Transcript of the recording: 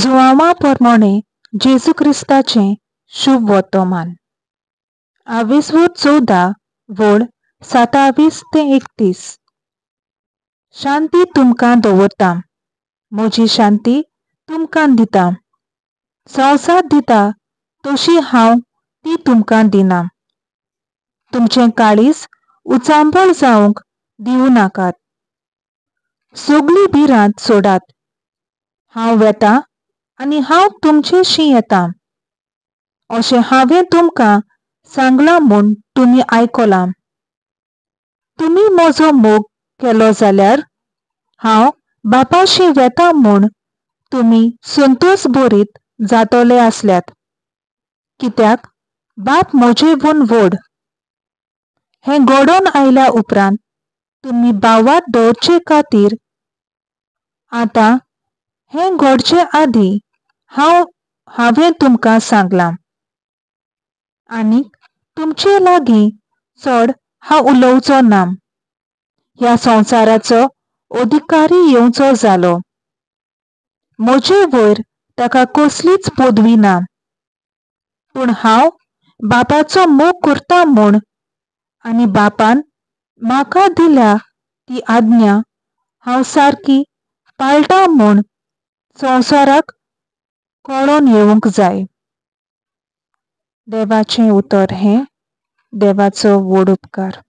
जुआंवाप्रमाणे जेजू क्रिस्ताचें शुभ वर्तमान. 14 वोड 27 ते 31. शांती तुमकां दवरता, म्हजी शांती तुमकां दिता. संवसार दिता तशी हांव ती तुमकां दिना. तुमचें काळीज उचांबळ जावंक दिवं नाकात. सगळी भिरांत सोडात. हांव वेतां आनी हांव तुमचेशी येतां अशें हांवें तुमकां सांगलां म्हूण तुमी आयकलां. तुमी म्हजो मोग केलो जाल्यार हांव बापाशी वेतां म्हूण तुमी संतोश भरीत जातले आसल्यात, कित्याक बाप म्हजेवून व्हड. हें घडोवन आयल्या उपरांत तुमी बावात दवरचे खातीर आतां हें घडचे आदीं हांवें तुमकां सांगलां. आनीक तुमचे लागीं चड हांव उलोवचो ना. ह्या संवसाराचो अधिकारी येवचो जालो. म्हजे वयर ताका कसलीच पदवी ना, पूण हांव बापाचो मोग करतां म्हूण आनी बापान म्हाका दिल्या ती आज्ञा हांव सारकी पाळटां म्हूण संवसाराक कळोन येवंक जाय. देवाचें उतर हें देवाचो व्हड उपकार.